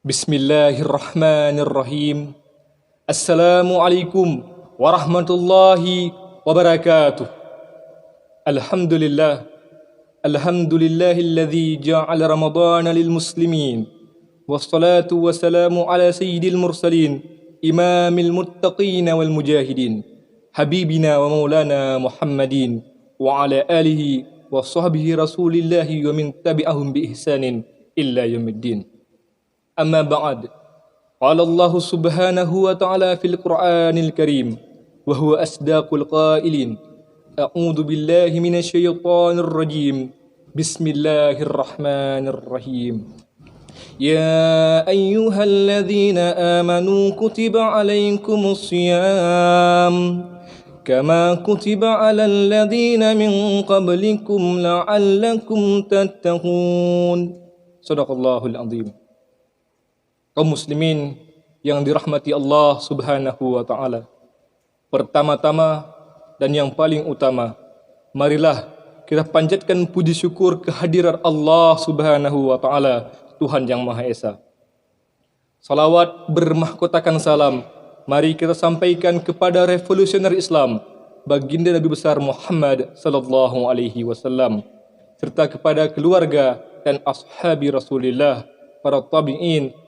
Bismillahirrahmanirrahim. Assalamualaikum warahmatullahi wabarakatuh. Alhamdulillah. Alhamdulillahilladzi ja'ala Ramadhana lil muslimin. Wassalatu wassalamu ala sayyidil mursalin, imamil muttaqin wal mujahidin, habibina wa maulana Muhammadin wa ala alihi wa sahbihi rasulillahi wa min tabi'ahum bi ihsanin illa yaumiddin. أما بعد قال الله سبحانه وتعالى في القرآن الكريم وهو أصدق القائلين أعوذ بالله من الشيطان الرجيم بسم الله الرحمن الرحيم يا أيها الذين آمنوا كتب عليكم الصيام كما كتب على الذين من قبلكم لعلكم تتقون صدق الله العظيم. Kaum muslimin yang dirahmati Allah Subhanahu wa taala. Pertama-tama dan yang paling utama, marilah kita panjatkan puji syukur kehadiran Allah Subhanahu wa taala, Tuhan yang Maha Esa. Salawat bermahkotakan salam mari kita sampaikan kepada revolusioner Islam, baginda Nabi besar Muhammad sallallahu alaihi wasallam, serta kepada keluarga dan ashabi Rasulullah, para tabi'in,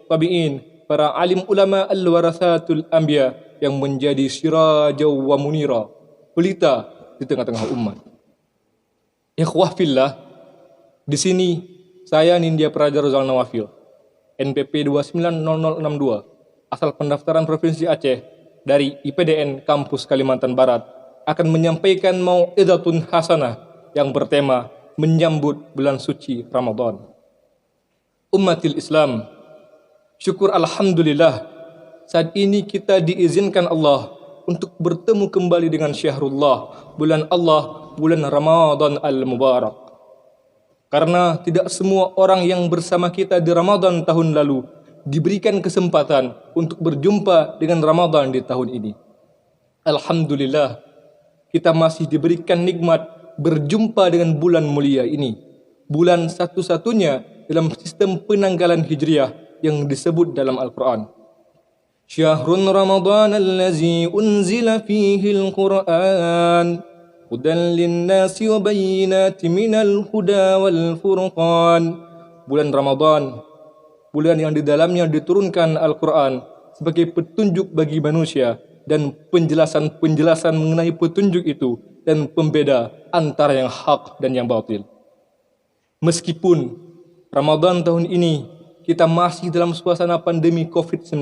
tabi'in, para alim ulama al-warathatul anbiya yang menjadi sirajaw wa munira, pelita di tengah-tengah umat. Ikhwah fillah, di sini saya Nindya Praja Rozal Nawafil, NPP 290062, asal pendaftaran Provinsi Aceh dari IPDN Kampus Kalimantan Barat, akan menyampaikan mau'izatun hasanah yang bertema menyambut bulan suci Ramadan. Ummatil Islam, syukur alhamdulillah, saat ini kita diizinkan Allah untuk bertemu kembali dengan syahrullah, bulan Allah, bulan Ramadan al-Mubarak. Karena tidak semua orang yang bersama kita di Ramadan tahun lalu diberikan kesempatan untuk berjumpa dengan Ramadan di tahun ini. Alhamdulillah, kita masih diberikan nikmat berjumpa dengan bulan mulia ini, bulan satu-satunya dalam sistem penanggalan Hijriah yang disebut dalam Al-Quran. Syahrun Ramadan allazi unzila fihi al-Quran hudan linnasi wa bayyinati minal huda wal furqan. Bulan Ramadan, bulan yang di dalamnya diturunkan Al-Quran sebagai petunjuk bagi manusia dan penjelasan-penjelasan mengenai petunjuk itu dan pembeda antara yang hak dan yang batil. Meskipun Ramadan tahun ini kita masih dalam suasana pandemi COVID-19,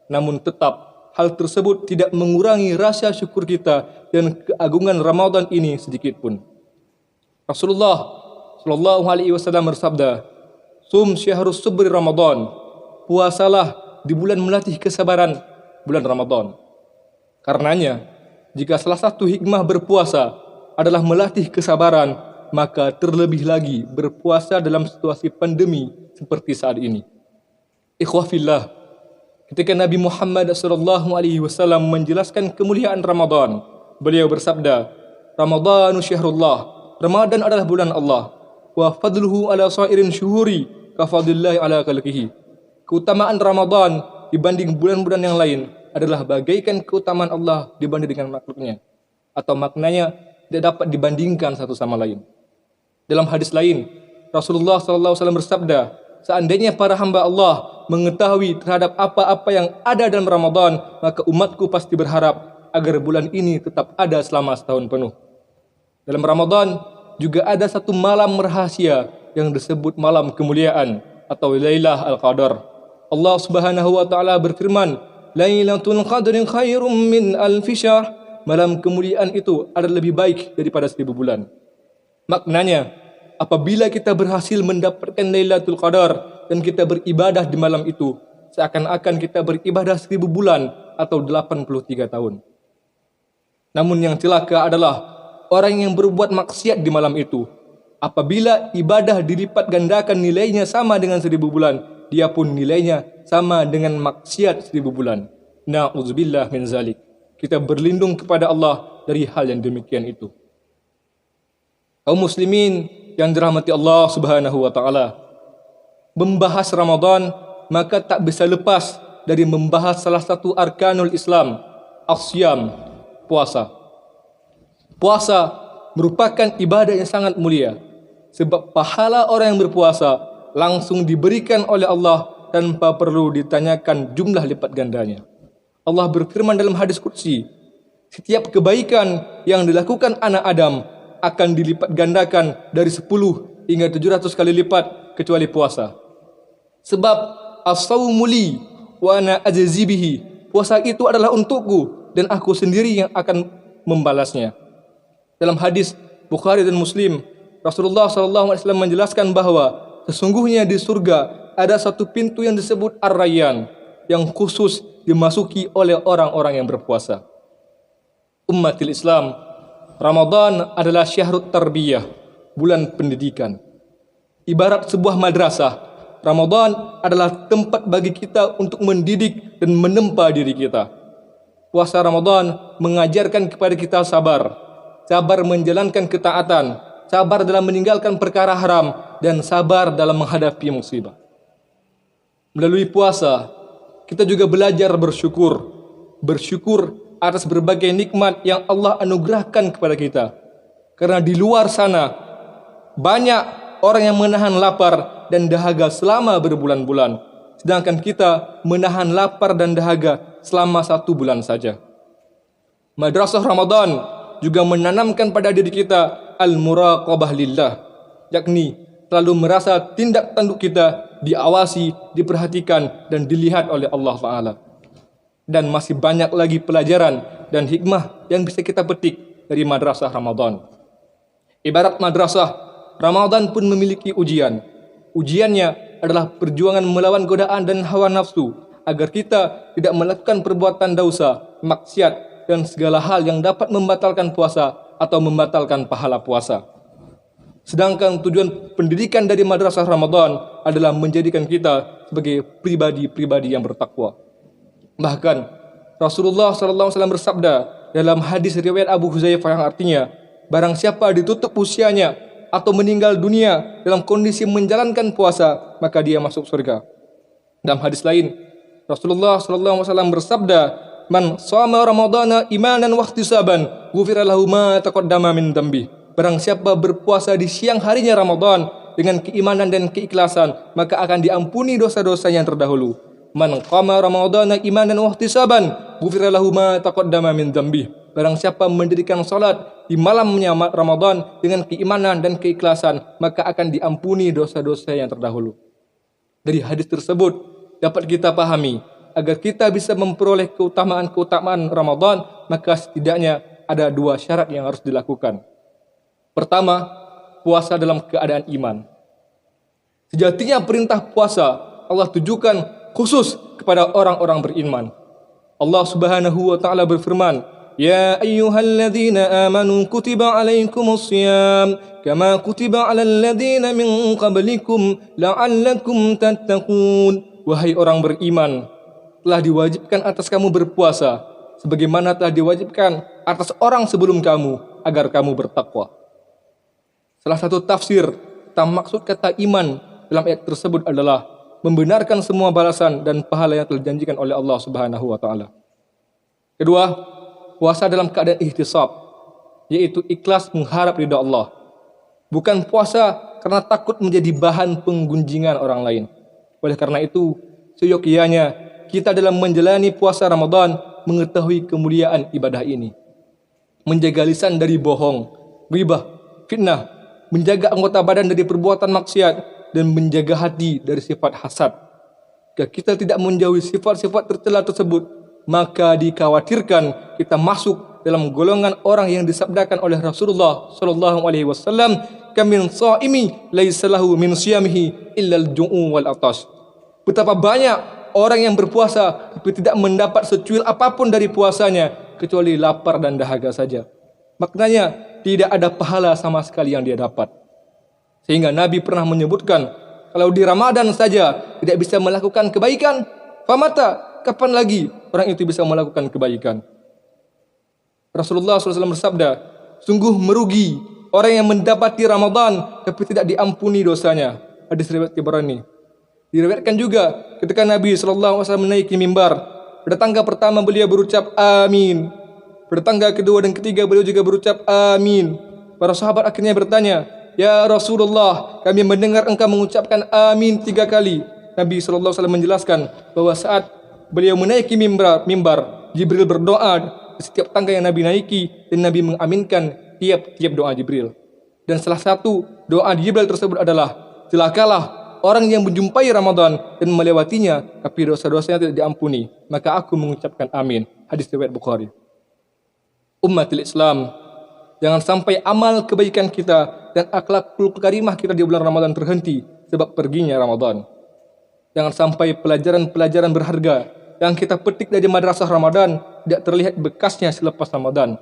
namun tetap hal tersebut tidak mengurangi rasa syukur kita dan keagungan Ramadan ini sedikit pun. Rasulullah sallallahu alaihi wasallam bersabda, "Sum syahrus subri Ramadan." Puasalah di bulan melatih kesabaran, bulan Ramadan. Karenanya, jika salah satu hikmah berpuasa adalah melatih kesabaran, maka terlebih lagi berpuasa dalam situasi pandemi seperti saat ini. Ikhwah fillah, ketika Nabi Muhammad sallallahu alaihi wasallam menjelaskan kemuliaan Ramadan, beliau bersabda, "Ramadhanu syahrullah." Ramadan adalah bulan Allah. Wa fadluhu ala sa'irin syuhuri ka fadlillahi ala khalqihi. Keutamaan Ramadan dibanding bulan-bulan yang lain adalah bagaikan keutamaan Allah dibanding dengan makhluknya, atau maknanya tidak dapat dibandingkan satu sama lain. Dalam hadis lain, Rasulullah SAW bersabda, seandainya para hamba Allah mengetahui terhadap apa-apa yang ada dalam Ramadan, maka umatku pasti berharap agar bulan ini tetap ada selama setahun penuh. Dalam Ramadan juga ada satu malam rahasia yang disebut malam kemuliaan atau Lailah Al-Qadar. Allah Subhanahu wa taala berfirman, "Lailatul Qadri khairum min alfi syahr." Malam kemuliaan itu adalah lebih baik daripada 1000 bulan. Maknanya, apabila kita berhasil mendapatkan Lailatul Qadar dan kita beribadah di malam itu, seakan-akan kita beribadah 1000 bulan atau 83 tahun. Namun yang celaka adalah orang yang berbuat maksiat di malam itu. Apabila ibadah dilipat gandakan nilainya sama dengan 1000 bulan, dia pun nilainya sama dengan maksiat 1000 bulan. Na'udzubillah min zalik. Kita berlindung kepada Allah dari hal yang demikian itu. Kaum muslimin yang dirahmati Allah Subhanahu wa taala, membahas Ramadan maka tak bisa lepas dari membahas salah satu arkanul Islam, as-siyam, puasa. Puasa merupakan ibadah yang sangat mulia, sebab pahala orang yang berpuasa langsung diberikan oleh Allah tanpa perlu ditanyakan jumlah lipat gandanya. Allah berfirman dalam hadis qudsi, setiap kebaikan yang dilakukan anak Adam akan dilipat gandakan dari 10 hingga 700 kali lipat kecuali puasa. Sebab as-sawmu li wa ana ajzi bihi. Puasa itu adalah untukku dan aku sendiri yang akan membalasnya. Dalam hadis Bukhari dan Muslim, Rasulullah SAW menjelaskan bahwa sesungguhnya di surga ada satu pintu yang disebut Ar-Rayyan yang khusus dimasuki oleh orang-orang yang berpuasa. Ummatil Islam, Ramadan adalah syahrut tarbiyah, bulan pendidikan. Ibarat sebuah madrasah, Ramadan adalah tempat bagi kita untuk mendidik dan menempa diri kita. Puasa Ramadan mengajarkan kepada kita sabar, sabar menjalankan ketaatan, sabar dalam meninggalkan perkara haram, dan sabar dalam menghadapi musibah. Melalui puasa, kita juga belajar bersyukur. Bersyukur atas berbagai nikmat yang Allah anugerahkan kepada kita. Karena di luar sana, banyak orang yang menahan lapar dan dahaga selama berbulan-bulan, sedangkan kita menahan lapar dan dahaga selama 1 bulan saja. Madrasah Ramadan juga menanamkan pada diri kita al-muraqabah lillah, yakni selalu merasa tindak tanduk kita diawasi, diperhatikan dan dilihat oleh Allah Ta'ala. Dan masih banyak lagi pelajaran dan hikmah yang bisa kita petik dari madrasah Ramadan. Ibarat madrasah, Ramadan pun memiliki ujian. Ujiannya adalah perjuangan melawan godaan dan hawa nafsu agar kita tidak melakukan perbuatan dosa, maksiat dan segala hal yang dapat membatalkan puasa atau membatalkan pahala puasa. Sedangkan tujuan pendidikan dari madrasah Ramadan adalah menjadikan kita sebagai pribadi-pribadi yang bertakwa. Bahkan Rasulullah SAW bersabda dalam hadis riwayat Abu Huzaifah yang artinya, barang siapa ditutup usianya atau meninggal dunia dalam kondisi menjalankan puasa, maka dia masuk surga. Dalam hadis lain, Rasulullah SAW bersabda, man shoma ramadhana imanan wa ihtisaban, ghufira lahu ma taqaddama min dhanbi. Barang siapa berpuasa di siang harinya Ramadan dengan keimanan dan keikhlasan, maka akan diampuni dosa-dosa yang terdahulu. Man qama ramadhana imanan wa ihtisaban, ghufira lahu ma taqaddama min dhanbi. Barang siapa mendirikan salat di malamnya Ramadan dengan keimanan dan keikhlasan, maka akan diampuni dosa-dosa yang terdahulu. Dari hadis tersebut dapat kita pahami, agar kita bisa memperoleh keutamaan-keutamaan Ramadan, maka setidaknya ada 2 syarat yang harus dilakukan. Pertama, puasa dalam keadaan iman. Sejatinya perintah puasa Allah tujukan khusus kepada orang-orang beriman. Allah Subhanahu wa taala berfirman, "Ya ayyuhalladzina amanu kutiba alaikumusiyam kama kutiba alal ladzina min qablikum la'allakum tattaqun." Wahai orang beriman, telah diwajibkan atas kamu berpuasa sebagaimana telah diwajibkan atas orang sebelum kamu agar kamu bertakwa. Salah satu tafsir tentang maksud kata iman dalam ayat tersebut adalah membenarkan semua balasan dan pahala yang telah dijanjikan oleh Allah Subhanahu wa taala. Kedua, puasa dalam keadaan ihtisab, yaitu ikhlas mengharap ridha Allah. Bukan puasa karena takut menjadi bahan penggunjingan orang lain. Oleh karena itu, seyogyanya kita dalam menjalani puasa Ramadan mengetahui kemuliaan ibadah ini. Menjaga lisan dari bohong, ghibah, fitnah, menjaga anggota badan dari perbuatan maksiat, dan menjaga hati dari sifat hasad. Jika kita tidak menjauhi sifat-sifat tercela tersebut, maka dikhawatirkan kita masuk dalam golongan orang yang disabdakan oleh Rasulullah SAW, "Kamin shaimi laisa lahu min siyamihi illa al-ju'u wal atash." Betapa banyak orang yang berpuasa tapi tidak mendapat secuil apapun dari puasanya kecuali lapar dan dahaga saja. Maknanya tidak ada pahala sama sekali yang dia dapat. Sehingga Nabi pernah menyebutkan, kalau di Ramadan saja tidak bisa melakukan kebaikan, famata, kapan lagi orang itu bisa melakukan kebaikan? Rasulullah SAW bersabda, sungguh merugi orang yang mendapati Ramadan tapi tidak diampuni dosanya. Hadis riwayat Tabrani. Diriwayatkan juga ketika Nabi SAW menaiki mimbar, pada tangga pertama beliau berucap amin. Pada tangga kedua dan ketiga beliau juga berucap amin. Para sahabat akhirnya bertanya, "Ya Rasulullah, kami mendengar engkau mengucapkan amin 3 kali." Nabi SAW menjelaskan bahwa saat beliau menaiki mimbar, Jibril berdoa di setiap tangga yang Nabi naiki dan Nabi mengaminkan tiap-tiap doa Jibril. Dan salah satu doa Jibril tersebut adalah, celakalah orang yang menjumpai Ramadan dan melewatinya, tapi dosa-dosanya tidak diampuni, maka aku mengucapkan amin. Hadis riwayat Bukhari. Umatul Islam, jangan sampai amal kebaikan kita dan akhlakul karimah kita di bulan Ramadan terhenti sebab perginya Ramadan. Jangan sampai pelajaran-pelajaran berharga yang kita petik dari madrasah Ramadan tidak terlihat bekasnya selepas Ramadan.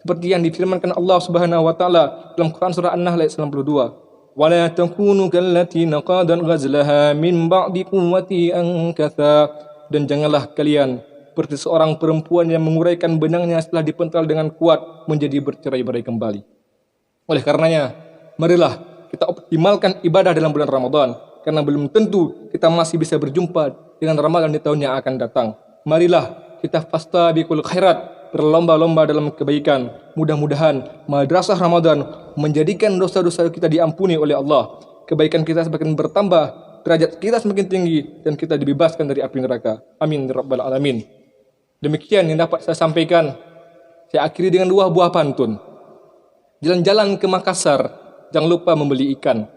Seperti yang difirmankan Allah Subhanahu wa taala dalam Quran surah An-Nahl ayat 92. وَلَا تَكُونُوا كَالَّتِي نَقَضَتْ غَزْلَهَا مِنْ بَعْدِ قُوَّةٍ أَنْكَثًا. Dan janganlah kalian seperti seorang perempuan yang menguraikan benangnya setelah dipental dengan kuat menjadi bercerai-berai kembali. Oleh karenanya, marilah kita optimalkan ibadah dalam bulan Ramadan, karena belum tentu kita masih bisa berjumpa dengan Ramadan di tahun yang akan datang. Marilah kita fastabiqul khairat, berlomba-lomba dalam kebaikan. Mudah-mudahan madrasah Ramadan menjadikan dosa-dosa kita diampuni oleh Allah. Kebaikan kita semakin bertambah, derajat kita semakin tinggi, dan kita dibebaskan dari api neraka. Amin ya rabbal alamin. Demikian yang dapat saya sampaikan. Saya akhiri dengan 2 buah pantun. Jalan-jalan ke Makassar, jangan lupa membeli ikan.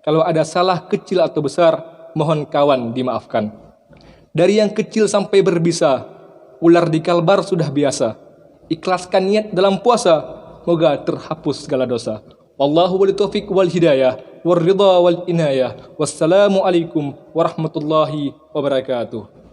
Kalau ada salah kecil atau besar, mohon kawan dimaafkan. Dari yang kecil sampai berbisa, ular di Kalbar sudah biasa. Ikhlaskan niat dalam puasa, moga terhapus segala dosa. Wallahu wal taufiq wal hidayah, war ridha wal inayah. Wassalamu alaikum warahmatullahi wabarakatuh.